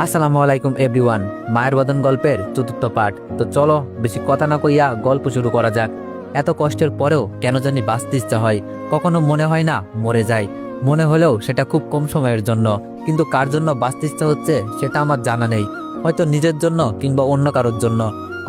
আসসালামু আলাইকুম এভরিওয়ান। মায়ের বদন গল্পের চতুর্থ পার্ট। তো চলো বেশি কথা না কইয়া গল্প শুরু করা যাক। এত কষ্টের পরেও কেন জানি বাঁচতে ইচ্ছা হয়। কখনো মনে হয় না মরে যায়, মনে হলেও সেটা খুব কম সময়ের জন্য। কিন্তু কার জন্য বাঁচতে ইচ্ছা হচ্ছে সেটা আমার জানা নেই। হয়তো নিজের জন্য কিংবা অন্য কারোর জন্য।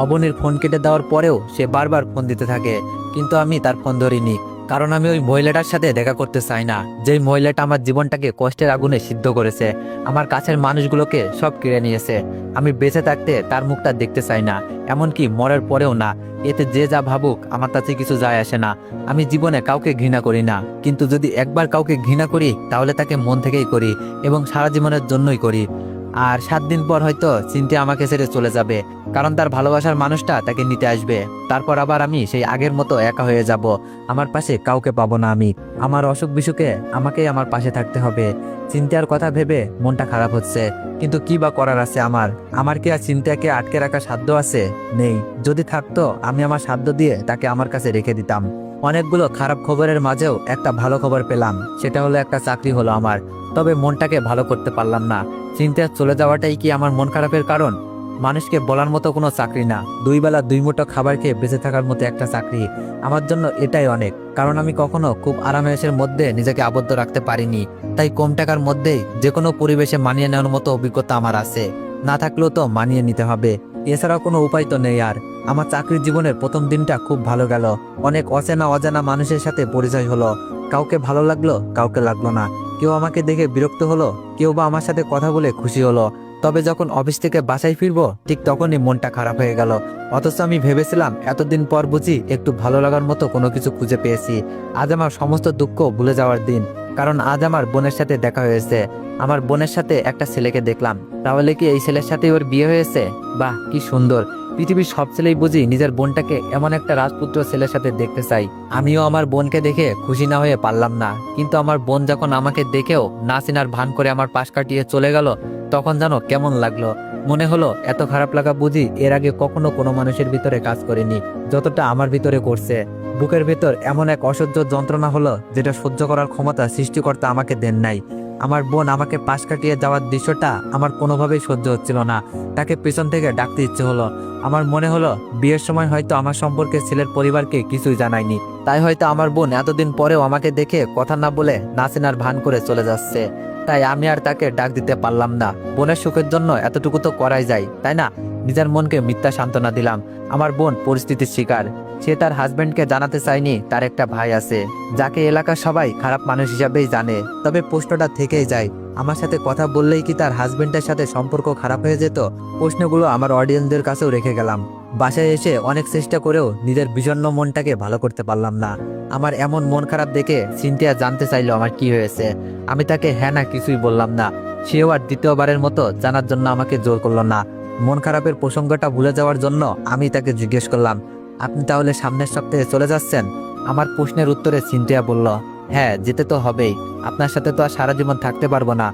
অবনীর ফোন কেটে দেওয়ার পরেও সে বারবার ফোন দিতে থাকে, কিন্তু আমি তার ফোন ধরিনি। কারণ আমি ওই মহিলাটার সাথে দেখা করতে চাই না, যেই মহিলাটা আমার জীবনটাকে কষ্টের আগুনে সিদ্ধ করেছে, আমার কাছের মানুষগুলোকে সব কেড়ে নিয়েছে। আমি বেঁচে থাকতে তার মুখটা দেখতে চাই না, এমনকি মরার পরেও না। এতে যে যা ভাবুক আমার তাতে কিছু যায় আসে না। আমি জীবনে কাউকে ঘৃণা করি না, কিন্তু যদি একবার কাউকে ঘৃণা করি তাহলে তাকে মন থেকেই করি এবং সারা জীবনের জন্যই করি। আর 7 দিন পর হয়তো চিন্তা আমাকে ছেড়ে চলে যাবে, কারণ তার ভালোবাসার মানুষটা তাকে নিতে আসবে। তারপর আবার আমি সেই আগের মতো একা হয়ে যাব। আমার পাশে কাউকে পাবো না আমি। আমার অসুখ বিসুখে আমাকেই আমার পাশে থাকতে হবে। চিন্তার কথা ভেবে মনটা খারাপ হচ্ছে, কিন্তু কি বা করার আছে আমার কি আর চিন্তাকে আটকে রাখার সাধ্য আছে? নেই। যদি থাকতো আমি আমার সাধ্য দিয়ে তাকে আমার কাছে রেখে দিতাম। অনেকগুলো খারাপ খবরের মাঝেও একটা ভালো খবর পেলাম, সেটা হলো একটা চাকরি হলো আমার। তবে মনটাকে ভালো করতে পারলাম না। চিন্তায় চলে যাওয়াটাই কি আমার মন খারাপের কারণ? মানুষকে বলার মতো কোনো চাকরি না, 2 বেলা 2 মুঠো খাবার খেয়ে বেঁচে থাকার মতো একটা চাকরি আমার জন্য এটাই অনেক। কারণ আমি কখনো খুব আরামের মধ্যে নিজেকে আবদ্ধ রাখতে পারিনি। তাই কম টাকার মধ্যেই যে কোনো পরিবেশে মানিয়ে নেওয়ার মতো অভিজ্ঞতা আমার আছে। না থাকলেও তো মানিয়ে নিতে হবে, এছাড়া কোনো উপায় তো নেই আর। আমার চাকরির জীবনের প্রথম দিনটা খুব ভালো গেল। অনেক অচেনা অজানা মানুষের সাথে পরিচয় হলো। কাউকে ভালো লাগলো, কাউকে লাগলো না। কেউ আমাকে দেখে বিরক্ত হলো, কেউ বা আমার সাথে কথা বলে খুশি হলো। তবে যখন অফিস থেকে বাসায় ফিরবো ঠিক তখনই মনটা খারাপ হয়ে গেল। অথচ আমি ভেবেছিলাম এতদিন পর বুঝি একটু ভালো লাগার মতো কোনো কিছু খুঁজে পেয়েছি। আজ আমার সমস্ত দুঃখ ভুলে যাওয়ার দিন, কারণ আজ আমার বোনের সাথে দেখা হয়েছে। আমার বোনের সাথে একটা ছেলেকে দেখলাম। তাহলে কি এই ছেলের সাথে ওর বিয়ে হয়েছে? বাহ, কি সুন্দর! পৃথিবীর সব ছেলেই বুঝি নিজের বোনটাকে এমন একটা রাজপুত্র ছেলের সাথে দেখতে চাই। আমিও আমার বোনকে দেখে খুশি না হয়ে পারলাম না, কিন্তু আমার বোন যখন আমাকে দেখেও না চিনার ভান করে আমার পাশ কাটিয়ে চলে গেল, তখন জানো কেমন লাগলো? মনে হলো এত খারাপ লাগা বুঝি এর আগে কখনো কোনো মানুষের ভিতরে কাজ করেনি, যতটা আমার ভিতরে করছে। বুকের ভেতর এমন এক অসহ্য যন্ত্রণা হলো, যেটা সহ্য করার ক্ষমতা সৃষ্টিকর্তা আমাকে দেন নাই। আমার বোন আমাকে পাশ কাটিয়ে যাওয়ার দৃশ্যটা আমার কোনোভাবেই সহ্য হচ্ছিল না। তাকে পেছন থেকে ডাকতে ইচ্ছে হলো। আমার মনে হলো বিয়ের সময় হয়তো আমার সম্পর্কে ছেলের পরিবারকে কিছুই জানায়নি, তাই হয়তো আমার বোন এতদিন পরেও আমাকে দেখে কথা না বলে না চেনার ভান করে চলে যাচ্ছে। তাই আমি আর তাকে ডাক দিতে পারলাম না। বোনের সুখের জন্য এতটুকু তো করাই যায়, তাই না? নিজের মনকে মিথ্যা সান্ত্বনা দিলাম। আমার বোন পরিস্থিতির শিকার। সে তার হাজবেন্ডকে জানাতে চায়নি তার একটা ভাই আছে, যাকে এলাকার সবাই খারাপ মানুষ হিসাবেই জানে। তবে প্রশ্নটা থেকেই যায়, আমার সাথে কথা বললেই কি তার হাজবেন্ডের সাথে সম্পর্ক খারাপ হয়ে যেত? প্রশ্নগুলো আমার অডিয়েন্সদের কাছেও রেখে গেলাম। বাসায় এসে অনেক চেষ্টা করেও নিজের বিষণ্ণ মনটাকে ভালো করতে পারলাম না। আমার এমন মন খারাপ দেখে সিনথিয়া জানতে চাইলো আমার কি হয়েছে। আমি তাকে হ্যাঁ না কিছুই বললাম না। সেও আর দ্বিতীয়বারের মতো জানার জন্য আমাকে জোর করলো না। মন খারাপের প্রসঙ্গটা ভুলে যাওয়ার জন্য আমি তাকে জিজ্ঞেস করলাম, আপনি তাহলে সামনের সপ্তাহে চলে যাচ্ছেন? আমার প্রশ্নের উত্তরে সিনথিয়া বলল, হ্যাঁ, যেতে তো হবেই। আপনার সাথে তো আর সারা জীবন থাকতে পারবো না।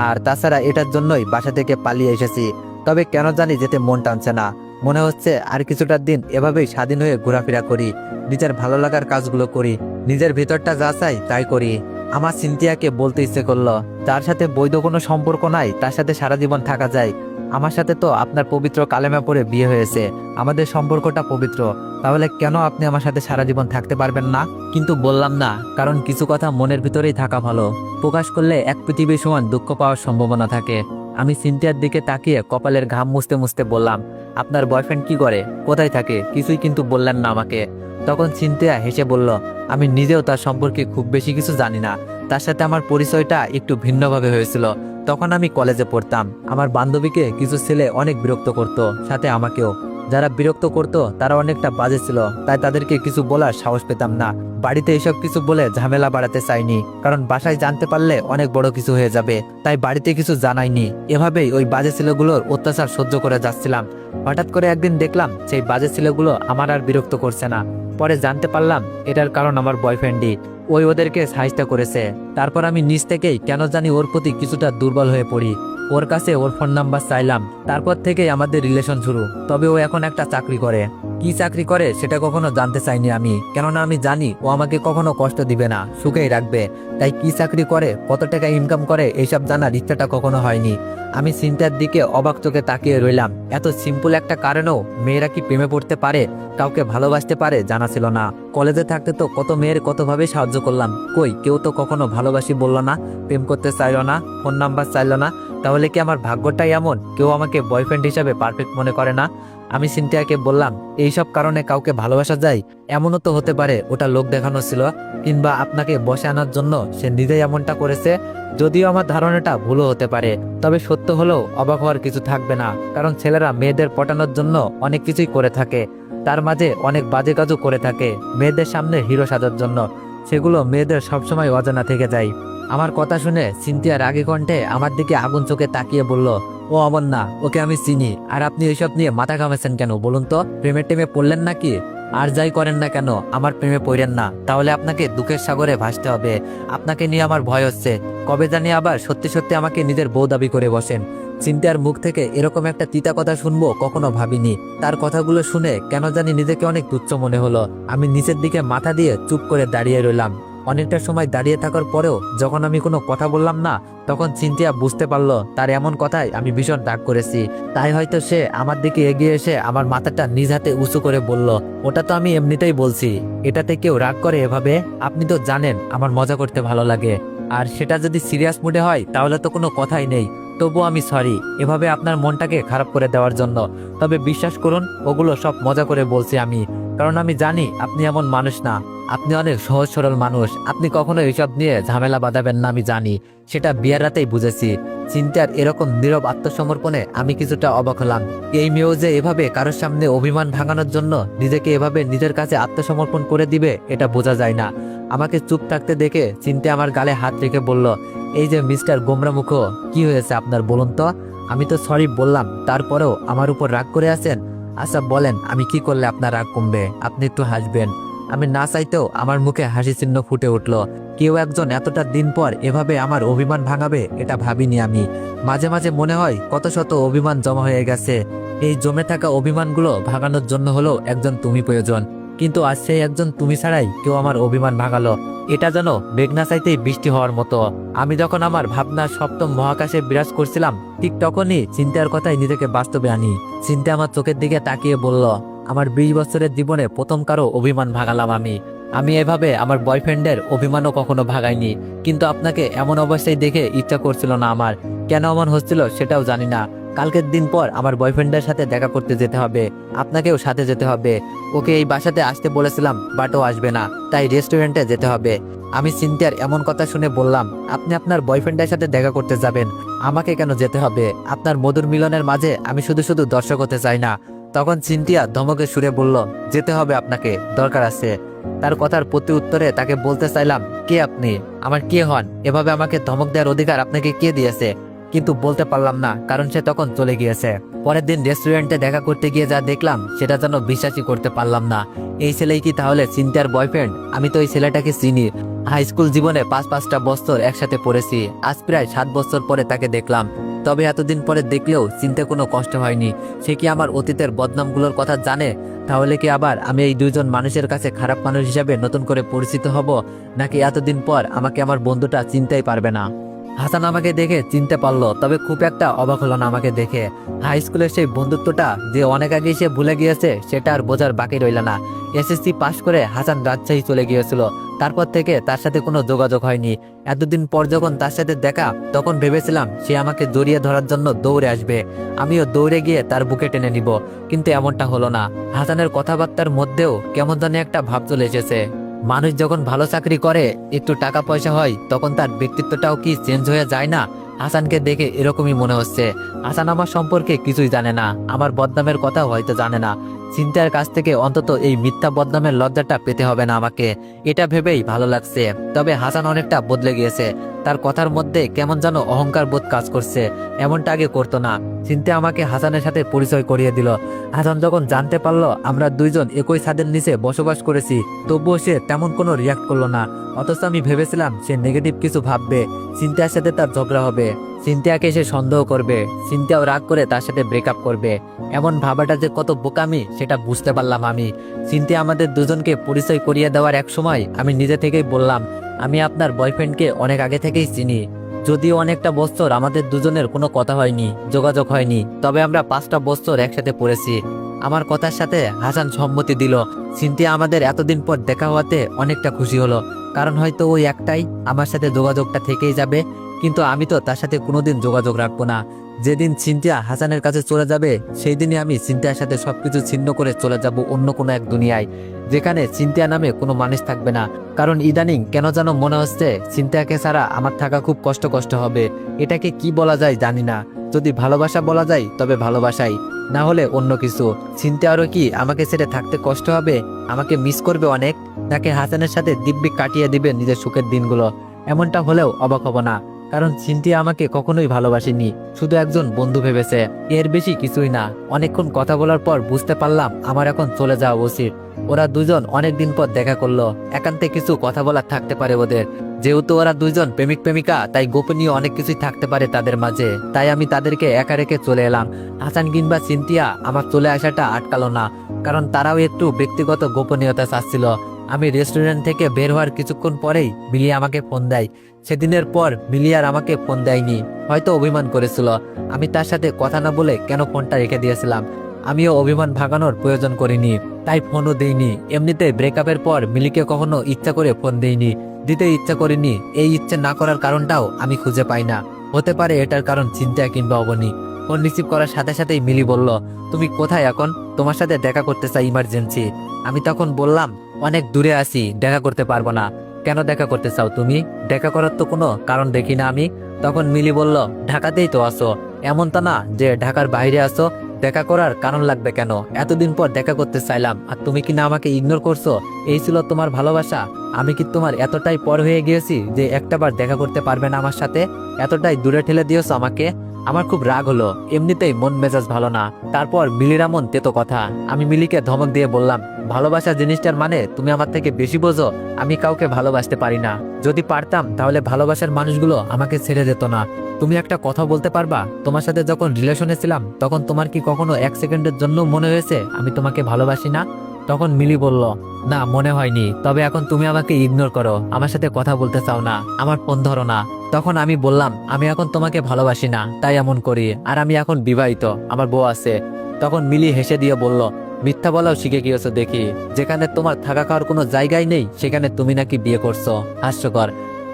আর তাছাড়া এটার জন্যই বাসা থেকে পালিয়ে এসেছি। তবে কেন জানি যেতে মন টানছে না। মনে হচ্ছে আর কিছুটা দিন এভাবেই স্বাধীন হয়ে ঘোরাফেরা করি, নিজের ভালো লাগার কাজগুলো করি, নিজের ভেতরটা যা চাই তাই করি। আমার সিনথিয়াকে বলতে ইচ্ছে করলো, যার সাথে বৈধ কোনো সম্পর্ক নাই তার সাথে সারা জীবন থাকা যায়। আমার সাথে তো আপনার পবিত্র কালেমা পড়ে বিয়ে হয়েছে, আমাদের সম্পর্কটা পবিত্র। তাহলে কেন আপনি আমার সাথে সারা জীবন থাকতে পারবেন না? কিন্তু বললাম না, কারণ কিছু কথা মনের ভিতরেই থাকা ভালো। প্রকাশ করলে এক পৃথিবীর সমান দুঃখ পাওয়ার সম্ভাবনা থাকে। আমি সিনথিয়ার দিকে তাকিয়ে কপালের ঘাম মুছতে মুছতে বললাম, আপনার বয়ফ্রেন্ড কি করে, কোথায় থাকে? কিছুই কিন্তু বললেন না আমাকে। তখন সিনথিয়া হেসে বলল, আমি নিজেও তার সম্পর্কে খুব বেশি কিছু জানি না। তার সাথে আমার পরিচয়টা একটু ভিন্নভাবে হয়েছিল। তখন আমি কলেজে পড়তাম। আমার বান্ধবীকে কিছু ছেলে অনেক বিরক্ত করত, সাথে আমাকেও। যারা বিরক্ত করত তারা অনেকটা বাজে ছিল, তাই তাদেরকে কিছু বলার সাহস পেতাম না। বাড়িতে এসব কিছু বলে ঝামেলা বাড়াতে চাইনি, কারণ বাসায় জানতে পারলে অনেক বড় কিছু হয়ে যাবে। তাই বাড়িতে কিছু জানাইনি। এভাবেই ওই বাজে ছেলেগুলোর অত্যাচার সহ্য করে যাচ্ছিলাম। হঠাৎ করে একদিন দেখলাম সেই বাজে ছেলেগুলো আমার আর বিরক্ত করছে না। পরে জানতে পারলাম এটার কারণ আমার বয়ফ্রেন্ডই। ওই ওদেরকে সাহায্য করেছে। তারপর আমি নিজ থেকেই কেন জানি ওর প্রতি কিছুটা দুর্বল হয়ে পড়ি। ওর কাছে ওর ফোন নাম্বার চাইলাম। তারপর থেকেই আমাদের রিলেশন শুরু। তবে ও এখন একটা চাকরি করে। কি চাকরি করে সেটা কখনো জানতে চাইনি আমি, কেননা আমি জানি ও আমাকে কখনো কষ্ট দিবে না, সুখেই রাখবে। তাই কি চাকরি করে, কত টাকা ইনকাম করে, এইসব জানার ইচ্ছাটা কখনো হয়নি। আমি চিন্তার দিকে অবাক চোখে তাকিয়ে রইলাম। এত সিম্পল একটা কারণেও মেয়েরা কি প্রেমে পড়তে পারে, কাউকে ভালোবাসতে পারে, জানা ছিল না। কলেজে থাকতে তো কত মেয়ের কতভাবে সাহায্য করলাম, কই কেউ তো কখনো ভালোবাসি বললো না, প্রেম করতে চাইলো না, ফোন নাম্বার চাইলো না। তাহলে কি আমার ভাগ্যটাই এমন, কেউ আমাকে বয়ফ্রেন্ড হিসাবে পারফেক্ট মনে করে না? আমি সিনথিয়াকে বললাম, এইসব কারণে কাউকে ভালোবাসা যায়? এমনও তো হতে পারে ওটা লোক দেখানো ছিল, কিংবা আপনাকে বসে আনার জন্য সে নিজেই এমনটা করেছে। যদিও আমার ধারণাটা ভুলও হতে পারে, তবে সত্য হলেও অবাক হওয়ার কিছু থাকবে না, কারণ ছেলেরা মেয়েদের পটানোর জন্য অনেক কিছুই করে থাকে, তার মাঝে অনেক বাজে কাজও করে থাকে মেয়েদের সামনে হিরো সাজার জন্য। সেগুলো মেয়েদের সবসময় অজানা থেকে যায়। আমার কথা শুনে সিনথিয়া রাগী কণ্ঠে আমার দিকে আগুন চোখে তাকিয়ে বলল, ও অমন না, ওকে আমি চিনি। আর আপনি এইসব নিয়ে মাথা ঘামাচ্ছেন কেন বলুন তো? প্রেমে টেমে পড়লেন নাকি? আর যাই করেন না কেন আমার প্রেমে পড়েন না, তাহলে আপনাকে দুঃখের সাগরে ভাসতে হবে। আপনাকে নিয়ে আমার ভয় হচ্ছে, কবে জানি আবার সত্যি সত্যি আমাকে নিজের বউ দাবি করে বসেন। চিন্তার মুখ থেকে এরকম একটা তিতা কথা শুনবো কখনো ভাবিনি। তার কথাগুলো শুনে কেন জানি নিজেকে অনেক তুচ্ছ মনে হলো। আমি নিচের দিকে মাথা দিয়ে চুপ করে দাঁড়িয়ে রইলাম। অনেকটা সময় দাঁড়িয়ে থাকার পরেও যখন আমি কোনো কথা বললাম না, তখন চিন্তিয়া বুঝতে পারলো তার এমন কথায় আমি ভীষণ রাগ করেছি। তাই হয়তো সে আমার দিকে এগিয়ে এসে আমার মাথাটা নিজ হাতে উঁচু করে বলল, ওটা তো আমি এমনিতেই বলছি, এটাতে কেউ রাগ করে এভাবে? আপনি তো জানেন আমার মজা করতে ভালো লাগে, আর সেটা যদি সিরিয়াস মুডে হয় তাহলে তো কোনো কথাই নেই। তবু আমি সরি এভাবে আপনার মনটাকে খারাপ করে দেওয়ার জন্য। তবে বিশ্বাস করুন, ওগুলো সব মজা করে বলছি আমি, কারণ আমি জানি আপনি এমন মানুষ না, আপনি অনেক সহজ সরল মানুষ। আপনি কখনো এইসব নিয়ে ঝামেলা বাঁধাবেন না, আমি জানি, সেটা বিয়ের রাতেই বুঝেছি। চিন্তার এরকম নীরব আত্মসমর্পণে আমি কিছুটা অবাক হলাম। এই মেয়েও যে এভাবে কারোর সামনে অভিমান ভাঙানোর জন্য নিজেকে এভাবে নিজের কাছে আত্মসমর্পণ করে দিবে, এটা বোঝা যায় না। আমাকে চুপ থাকতে দেখে চিন্তা আমার গালে হাত রেখে বলল, এই যে মিস্টার গোমরামুখ, কি হয়েছে আপনার বলুন তো? আমি তো সরি বললাম, তারপরেও আমার উপর রাগ করে আছেন। আচ্ছা বলেন, আমি কি করলে আপনার রাগ কমবে? আপনি একটু হাসবেন। আমি না চাইতেও আমার মুখে হাসি চিহ্ন ফুটে উঠল। কেউ একজন এতটা দিন পর এভাবে আমার অভিমান ভাঙাবে, এটা ভাবিনি আমি। মাঝে মাঝে মনে হয় কত শত অভিমান জমা হয়ে গেছে, এই জমে থাকা অভিমানগুলো ভাঙানোর জন্য হলো একজন তুমি প্রয়োজন। কিন্তু আজ সেই একজন তুমি ছাড়াই কেউ আমার অভিমান ভাঙালো। এটা যেন মেঘনা চাইতেই বৃষ্টি হওয়ার মতো। আমি যখন আমার ভাবনার সপ্তম মহাকাশে বিরাজ করছিলাম, ঠিক তখনই চিন্তার কথাই নিজেকে বাস্তবে আনি। চিন্তা আমার চোখের দিকে তাকিয়ে বলল, আমার 20 বছরের জীবনে প্রথম কারো অভিমান ভাঙালাম আমি এভাবে আমার বয়ফ্রেন্ডের অভিমানও কখনো ভাগাইনি। কিন্তু আপনাকে এমন অবস্থায় দেখে ইচ্ছা করছিল না আমার। কেন এমন হচ্ছিল সেটাও জানি না। কালকের দিন পর আমার বয়ফ্রেন্ডের সাথে দেখা করতে যেতে হবে, আপনাকেও সাথে যেতে হবে। ওকে এই বাসাতে আসতে বলেছিলাম, বাট ও আসবে না, তাই রেস্টুরেন্টে যেতে হবে। আমি চিন্তার এমন কথা শুনে বললাম, আপনি আপনার বয়ফ্রেন্ডের সাথে দেখা করতে যাবেন, আমাকে কেন যেতে হবে? আপনার মধুর মিলনের মাঝে আমি শুধু শুধু দর্শক হতে চাই না। তখন চিন্তিয়া ধমকে সুরে বলল, যেতে হবে আপনাকে, দরকার আছে। তার কথার প্রতি উত্তরে তাকে বলতে চাইলাম, কে আপনি? আমার কে হন? এভাবে আমাকে ধমক দেওয়ার অধিকার আপনাকে কে দিয়েছে? কিন্তু বলতে পারলাম না, কারণ সে তখন চলে গিয়েছে। পরের দিন রেস্টুরেন্টে দেখা করতে গিয়ে যা দেখলাম সেটা যেন বিশ্বাসই করতে পারলাম না। এই ছেলেই কি তাহলে চিন্তার বয়ফ্রেন্ড? আমি তো এই ছেলেটাকে চিনি, হাই স্কুল জীবনে 5-5টা বছর একসাথে পড়েছি। আজ প্রায় 7 বছর পরে তাকে দেখলাম। তবে এতদিন পরে দেখলেও চিনতে কোনো কষ্ট হয়নি। সে কি আমার অতীতের বদনামগুলোর কথা জানে? তাহলে কি আবার আমি এই দুইজন মানুষের কাছে খারাপ মানুষ হিসাবে নতুন করে পরিচিত হব, নাকি এতদিন পর আমাকে আমার বন্ধুটা চিনতেই পারবে না? হাসান আমাকে দেখে চিনতে পারলো, তবে খুব একটা অবাক হলো না আমাকে দেখে। হাই স্কুলের সেই বন্ধুত্বটা যে অনেক আগে সে ভুলে গিয়েছে, সেটা আর বোঝার বাকি রইল না। এসএসসি পাশ করে হাসান রাজশাহী চলে গিয়েছিল। তারপর থেকে তার সাথে কোনো যোগাযোগ হয়নি। এতদিন পর যখন তার সাথে দেখা, তখন ভেবেছিলাম সে আমাকে জড়িয়ে ধরার জন্য দৌড়ে আসবে, আমিও দৌড়ে গিয়ে তার বুকে টেনে নিব। কিন্তু এমনটা হলো না। হাসানের কথাবার্তার মধ্যেও কেমন জানি একটা ভাব চলে এসেছে। মানুষ যখন ভালো চাকরি করে, একটু টাকা পয়সা হয়, তখন তার ব্যক্তিত্বটাও কি চেঞ্জ হয়ে যায় না? হাসানকে দেখে এরকমই মনে হচ্ছে। হাসান আমার সম্পর্কে কিছুই জানে না, আমার বদনামের কথাও হয়তো জানে না। চিন্তার কাছ থেকে অন্তত এই মিথ্যা বদনামের লজ্জাটা পেতে হবে না আমাকে, এটা ভেবেই ভালো লাগছে। তবে হাসান অনেকটা বদলে গিয়েছে, তার কথার মধ্যে কেমন যেন অহংকার বোধ কাজ করছে, এমনটা আগে করতো না। চিন্তা আমাকে হাসানের সাথে পরিচয় করিয়ে দিল। হাসান যখন জানতে পারলো আমরা দুইজন একই ছাদের নিচে বসবাস করেছি, তবুও সে তেমন কোনো রিয়াক্ট করলো না। অথচ আমি ভেবেছিলাম সে নেগেটিভ কিছু ভাববে, চিন্তার সাথে তার ঝগড়া হবে। সিনথিয়াকে সে সন্দেহ করবে, সিনথিয়াও রাগ করে তার সাথে ব্রেকআপ করবে। এমন ভাবাটা যে কত বোকামি সেটা বুঝতে পারলাম আমি। সিনথিয়া আমাদের দুজনকে পরিচয় করিয়ে দেওয়ার এক সময় আমি নিজে থেকেই বললাম, আমি আপনার বয়ফ্রেন্ডকে অনেক আগে থেকেই চিনি। যদিও অনেকটা বছর আমাদের দুজনের কোনো কথা হয়নি, যোগাযোগ হয়নি, তবে আমরা 5টা বছর একসাথে পড়েছি। আমার কথার সাথে হাসান সম্মতি দিল। সিনথিয়া আমাদের এতদিন পর দেখা হওয়াতে অনেকটা খুশি হলো, কারণ হয়তো ওই একটাই, আমার সাথে যোগাযোগটা থেকেই যাবে। কিন্তু আমি তো তার সাথে কোনোদিন যোগাযোগ রাখবো না। যেদিন সিনথিয়া হাসানের কাছে চলে যাবে সেই দিনই আমি সিনথিয়ার সাথে সবকিছু ছিন্ন করে চলে যাব অন্য কোনো এক দুনিয়ায়, যেখানে সিনথিয়া নামে কোনো মানুষ থাকবে না। কারণ ইদানিং কেন যেন মনে হচ্ছে সিনথিয়াকে ছাড়া আমার থাকা খুব কষ্ট হবে। এটাকে কি বলা যায় জানি না। যদি ভালোবাসা বলা যায় তবে ভালোবাসাই, না হলে অন্য কিছু। সিনথিয়ারও কি আমাকে ছেড়ে থাকতে কষ্ট হবে, আমাকে মিস করবে অনেক, নাকি হাসানের সাথে দিব্যি কাটিয়ে দিবে নিজের সুখের দিনগুলো? এমনটা হলেও অবাক হব না, কারণ সিনথিয়া আমাকে কখনোই ভালোবাসেনি, শুধু একজন বন্ধু ভেবেছে, এর বেশি কিছুই না। অনেকক্ষণ কথা বলার পর বুঝতে পারলাম আমার এখন চলে যাওয়া উচিত। ওরা দুজন অনেকদিন পর দেখা করলো, একান্তে কিছু কথা বলার থাকতে পারে ওদের। যেহেতু ওরা দুজন প্রেমিক প্রেমিকা, তাই গোপনীয় অনেক কিছুই থাকতে পারে তাদের মাঝে। তাই আমি তাদেরকে একা রেখে চলে এলাম। হাসান কিংবা সিনথিয়া আমার চলে আসাটা আটকালো না, কারণ তারাও একটু ব্যক্তিগত গোপনীয়তা চাচ্ছিল। আমি রেস্টুরেন্ট থেকে বের হওয়ার কিছুক্ষণ পরেই মিলিয়া আমাকে ফোন দেয়। সেদিনের পর মিলিয়ার আমাকে ফোন দেয়নি, হয়তো অভিমান করেছিল। আমি তার সাথে কথা না বলে কেন ফোনটা রেখে দিয়েছিলাম। আমিও অভিমান ভাগানোর প্রয়োজন করিনি, তাই ফোনও দেইনি। এমনিতে ব্রেকআপের পর মিলিকে কখনো ইচ্ছা করে ফোন দেইনি, দিতে ইচ্ছা করিনি। এই ইচ্ছে না করার কারণটাও আমি খুঁজে পাই না। হতে পারে এটার কারণ চিন্তা কিংবা অবনী। ফোন রিসিভ করার সাথে সাথেই মিলি বলল, তুমি কোথায় এখন? তোমার সাথে দেখা করতে চাই, ইমার্জেন্সি। আমি তখন বললাম, অনেক দূরে আছি, দেখা করতে পারবো না। কেন দেখা করতে চাও তুমি? দেখা করার তো কোনো কারণ দেখি না আমি। তখন মিলি বলল, ঢাকাতেই তো আসো, এমন তা না যে ঢাকার বাইরে আসো, দেখা করার কারণ লাগবে কেন? এতদিন পর দেখা করতে চাইলাম আর তুমি কি না আমাকে ইগনোর করছো? এই ছিল তোমার ভালোবাসা? আমি কি তোমার এতটাই পর হয়ে গিয়েছি যে একটাবার দেখা করতে পারবে না আমার সাথে? এতটাই দূরে ঠেলে দিয়েছো আমাকে? আমার খুব রাগ হলো, এমনিতেই মন মেজাজ ভালো না। তারপর মিলির এমন তেতো কথা। আমি মিলিকে ধমক দিয়ে বললাম, ভালোবাসা জিনিসটার মানে তুমি আমার থেকে বেশি বোঝো। আমি কাউকে ভালোবাসতে পারি না। যদি পারতাম তাহলে ভালোবাসার মানুষগুলো আমাকে ছেড়ে যেত না। তুমি একটা কথা বলতে পারবা, তোমার সাথে যখন রিলেশনে ছিলাম তখন তোমার কি কখনো 1 সেকেন্ডের জন্য মনে হয়েছে আমি তোমাকে ভালোবাসি না? তখন মিলি বলল, না মনে হয়নি, তবে এখন তুমি আমাকে ইগনোর করো, আমার সাথে কথা বলতে চাও না, আমার ফোন ধরো না। তখন আমি বললাম, আমি এখন তোমাকে ভালোবাসি না, তাই এমন করি, আর আমি এখন বিবাহিত, আমার বউ আছে। তখন মিলি হেসে দিয়ে বলল, মিথ্যা বলাও শিখে গিয়েছো দেখি, যেখানে তোমার থাকা খাওয়ার কোনো জায়গায় নেই সেখানে তুমি নাকি বিয়ে করছো, হাস্যকর।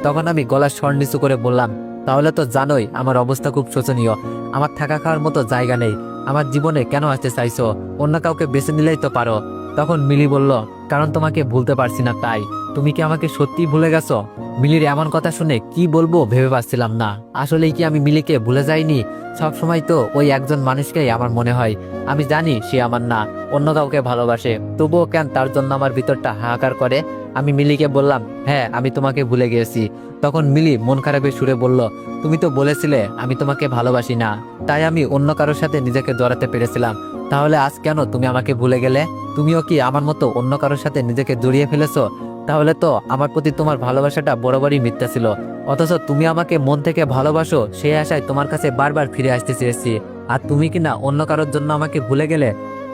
তখন আমি গলার স্বর নিচু করে বললাম, তাহলে তো জানোই আমার অবস্থা খুব শোচনীয়, আমার থাকা খাওয়ার মতো জায়গা নেই, আমার জীবনে কেন আসতে চাইছো? অন্য কাউকে বেছে নিলেই তো পারো। তখন মিলি বলল, কারণ তোমাকে ভুলতে পারছি না তাই। তুমি কি আমাকে সত্যি ভুলে গেছো? মিলির এমন কথা শুনে কি বলবো ভেবে পাচ্ছিলাম না। আসলেই কি আমি মিলিকে ভুলে যাইনি? সব সময় তো ওই একজন মানুষকেই আমার মনে হয়। আমি জানি সে আমার না, অন্য কাউকে ভালোবাসে, তবুও কেন তার জন্য আমার ভিতরটা হাহাকার করে। আমি মিলিকে বললাম, হ্যাঁ আমি তোমাকে ভুলে গিয়েছি। তখন মিলি মন খারাপের সুরে বলল, তুমি তো বলেছিলে আমি তোমাকে ভালোবাসি না, তাই আমি অন্য কারোর সাথে নিজেকে জড়াতে পেরেছিলাম। তাহলে আজ কেন তুমি আমাকে ভুলে গেলে? তুমিও কি আমার মতো অন্য কারোর সাথে নিজেকে জড়িয়ে ফেলেছো? তাহলে তো আমার প্রতি তোমার ভালোবাসাটা বরাবরই মিথ্যা ছিল, অথচ তুমি আমাকে মন থেকে ভালোবাসো সেই আশায় তোমার কাছে বারবার ফিরে আসতে চেয়েছি, আর তুমি কিনা অন্য কারোর জন্য আমাকে ভুলে গেলে।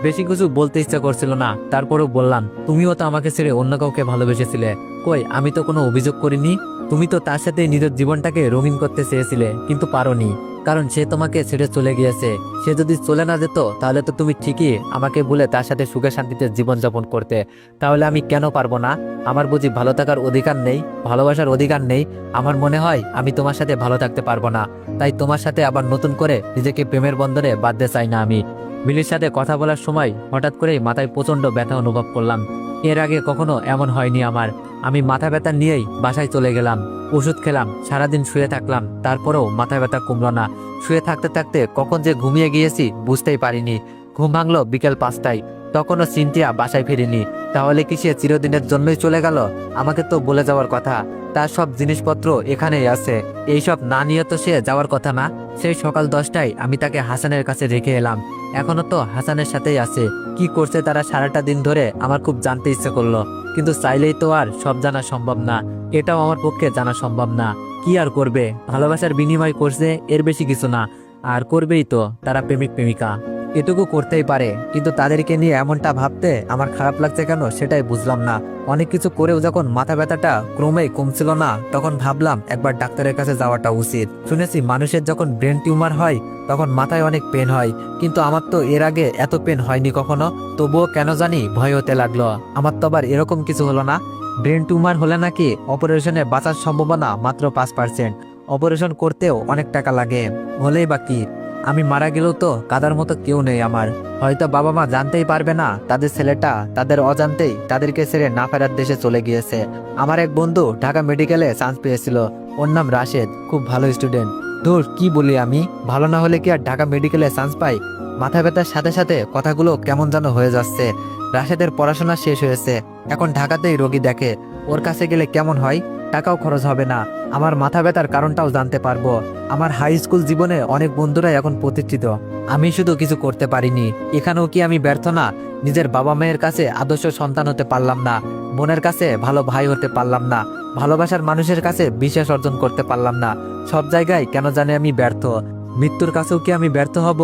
বেশি কিছু বলতে ইচ্ছা করছিল না, তারপরেও বললাম, তুমিও তো আমাকে ছেড়ে অন্য কাউকে ভালোবেসেছিলে। কই, আমি তো কোনো অভিযোগ করিনি। তুমি তো তার সাথে নিজের জীবনটাকে রঙিন করতে চেয়েছিলে, কিন্তু পারোনি, কারণ সে তোমাকে ছেড়ে চলে গিয়েছে। সে যদি চলে না যেত তাহলে তো তুমি ঠিকই আমাকে ভুলে তার সাথে সুখে শান্তিতে জীবনযাপন করতে। তাহলে আমি কেন পারবো না? আমার বুঝি ভালো থাকার অধিকার নেই, ভালোবাসার অধিকার নেই? আমার মনে হয় আমি তোমার সাথে ভালো থাকতে পারবো না, তাই তোমার সাথে আবার নতুন করে নিজেকে প্রেমের বন্ধনে বাঁধতে চাই না আমি। মিলির সাথে কথা বলার সময় হঠাৎ করেই মাথায় প্রচন্ড ব্যথা অনুভব করলাম। এর আগে কখনো এমন হয়নি আমার। আমি মাথা ব্যথা নিয়েই বাসায় চলে গেলাম, ওষুধ খেলাম, সারাদিন শুয়ে থাকলাম, তারপরেও মাথা ব্যথা কমলো না। শুয়ে থাকতে থাকতে কখন যে ঘুমিয়ে গিয়েছি বুঝতেই পারিনি। ঘুম ভাঙলো বিকেল 5টায়, তখনও সিনথিয়া বাসায় ফিরেনি। তাহলে কি সে চিরদিনের জন্যই চলে গেল? আমাকে তো বলে যাওয়ার কথা, তার সব জিনিসপত্র এখানেই আছে, এইসব না নিয়ে তো সে যাওয়ার কথা না। সেই সকাল 10টায় আমি তাকে হাসানের কাছে রেখে এলাম, এখনো তো হাসানের সাথেই আছে। কি করছে তারা সারাটা দিন ধরে আমার খুব জানতে ইচ্ছে করলো, কিন্তু চাইলেই তো আর সব জানা সম্ভব না, এটাও আমার পক্ষে জানা সম্ভব না। কি কি আর করবে, ভালোবাসার বিনিময় করছে, এর বেশি কিছু না। আর করবেই তো, তারা প্রেমিক প্রেমিকা, এটুকু করতেই পারে। কিন্তু তাদেরকে নিয়ে এমনটা ভাবতে আমার খারাপ লাগছে কেন সেটাই বুঝলাম না। অনেক কিছু করেও যখন মাথা ব্যথাটা ক্রমেই কমছিল না, তখন ভাবলাম একবার ডাক্তারের কাছে যাওয়াটা উচিত। শুনেছি মানুষের যখন ব্রেন টিউমার হয় তখন মাথায় অনেক পেন হয়, কিন্তু আমার তো এর আগে এত পেন হয়নি কখনো। তবুও কেন জানি ভয় হতে লাগলো। আমার তো আবার এরকম কিছু হলো না? ব্রেন টিউমার হলে নাকি অপারেশনে বাঁচার সম্ভাবনা মাত্র 5%। অপারেশন করতেও অনেক টাকা লাগে। হলেই বা কি, আমি মারা গেলেও তো কাদার মতো কেউ নেই আমার। হয়তো বাবা মা জানতেই পারবে না তাদের ছেলেটা তাদের অজান্তেই তাদেরকে ছেড়ে না ফেরার দেশে চলে গিয়েছে। আমার এক বন্ধু ঢাকা মেডিকেলে চান্স পেয়েছিল, ওর নাম রাশেদ, খুব ভালো স্টুডেন্ট। ধুর, কি বলি আমি, ভালো না হলে কি আর ঢাকা মেডিকেলে চান্স পাই? মাথা ব্যথার সাথে সাথে কথাগুলো কেমন যেন হয়ে যাচ্ছে। রাশেদের পড়াশোনা শেষ হয়েছে, এখন ঢাকাতেই রোগী দেখে। ওর কাছে গেলে কেমন হয়, টাকাও খরচ হবে না, আমার মাথা ব্যথার কারণটাও জানতে পারবো। আমার হাই স্কুল জীবনে অনেক বন্ধুরাই এখন প্রতিষ্ঠিত, আমি শুধু কিছু করতে পারিনি। এখানেও কি আমি ব্যর্থ না? নিজের বাবা মায়ের কাছে আদর্শ সন্তান হতে পারলাম না, বোনের কাছে ভালো ভাই হতে পারলাম না, ভালোবাসার মানুষের কাছে বিশ্বাস অর্জন করতে পারলাম না। সব জায়গায় কেন জানি আমি ব্যর্থ। মৃত্যুর কাছেও কি আমি ব্যর্থ হব?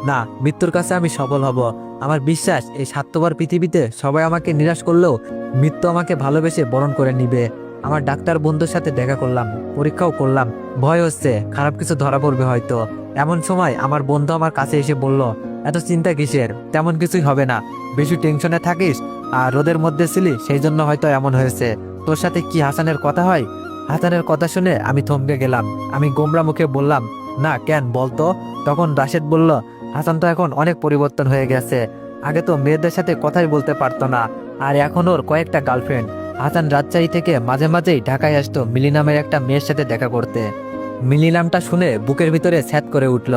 না, মৃত্যুর কাছে আমি সফল হব। আমার বিশ্বাস এই স্বার্থপর পৃথিবীতে সবাই আমাকে নিরাশ করলেও মৃত্যু আমাকে ভালোবেসে বরণ করে নিবে। আমার ডাক্তার বন্ধুর সাথে দেখা করলাম, পরীক্ষাও করলাম, ভয় হচ্ছে খারাপ কিছু ধরা পড়বে হয়তো। এমন সময় আমার বন্ধু আমার কাছে এসে বলল, এত চিন্তা কিসের, তেমন কিছুই হবে না, বেশি টেনশনে থাকিস, আর রোদের মধ্যে ছিলি সেই জন্য হয়তো এমন হয়েছে। তোর সাথে কি হাসানের কথা হয়? হাসানের কথা শুনে আমি থমকে গেলাম। আমি গোমরা মুখে বললাম, না, কেন বলতো? তখন রাশেদ বলল, হাসান তো এখন অনেক পরিবর্তন হয়ে গেছে। আগে তো মেয়েদের সাথে কথাই বলতে পারতো না, আর এখন ওর কয়েকটা গার্লফ্রেন্ড। হাসান রাজশাহী থেকে মাঝে মাঝেই ঢাকায় আসতো মিলি নামের একটা মেয়ের সাথে দেখা করতে। মিলি নামটা শুনে বুকের ভিতরে ছ্যাদ করে উঠল।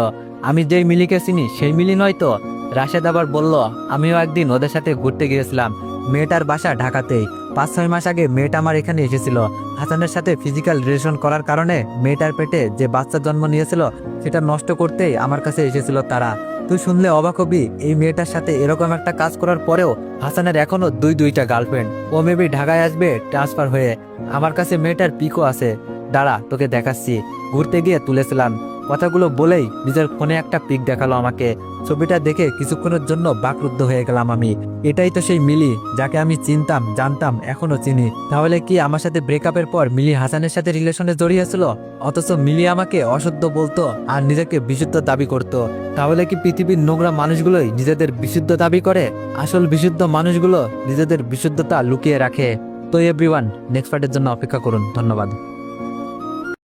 আমি যেই মিলিকে চিনি সেই মিলি নয় তো? রাশেদ আবার বলল, আমিও একদিন ওদের সাথে ঘুরতে গিয়েছিলাম, মেয়েটার বাসা ঢাকাতেই। 5-6 মাস আগে মেয়েটা আমার এখানে এসেছিল। হাসানের সাথে ফিজিক্যাল রিলেশন করার কারণে মেয়েটার পেটে যে বাচ্চা জন্ম নিয়েছিল সেটা নষ্ট করতেই আমার কাছে এসেছিল তারা। তুই শুনলে অবাক হবি, এই মেয়েটার সাথে এরকম একটা কাজ করার পরেও হাসানের এখনো দুইটা গার্লফ্রেন্ড। ও মেবি ঢাকায় আসবে ট্রান্সফার হয়ে। আমার কাছে মেয়েটার পিকও আছে, দাঁড়া তোকে দেখাচ্ছি। ঘুরতে গিয়ে তুলেছিলাম। কথাগুলো বলেই নিজের ফোনে একটা পিক দেখালো আমাকে। ছবিটা দেখে কিছুক্ষণের জন্য বাকরুদ্ধ হয়ে গেলাম আমি। এটাই তো সেই মিলি যাকে আমি চিনতাম, জানতাম, এখনো চিনি। তাহলে কি আমার সাথে ব্রেকআপের পর মিলি হাসানের সাথে রিলেশনে জড়িয়েছিল? অথচ মিলি আমাকে অশুদ্ধ বলতো আর নিজেকে বিশুদ্ধ দাবি করত। তাহলে কি পৃথিবীর নোংরা মানুষগুলোই নিজেদের বিশুদ্ধ দাবি করে? আসল বিশুদ্ধ মানুষগুলো নিজেদের বিশুদ্ধতা লুকিয়ে রাখে। তো এভরিওয়ান, নেক্সট পার্টের জন্য অপেক্ষা করুন। ধন্যবাদ।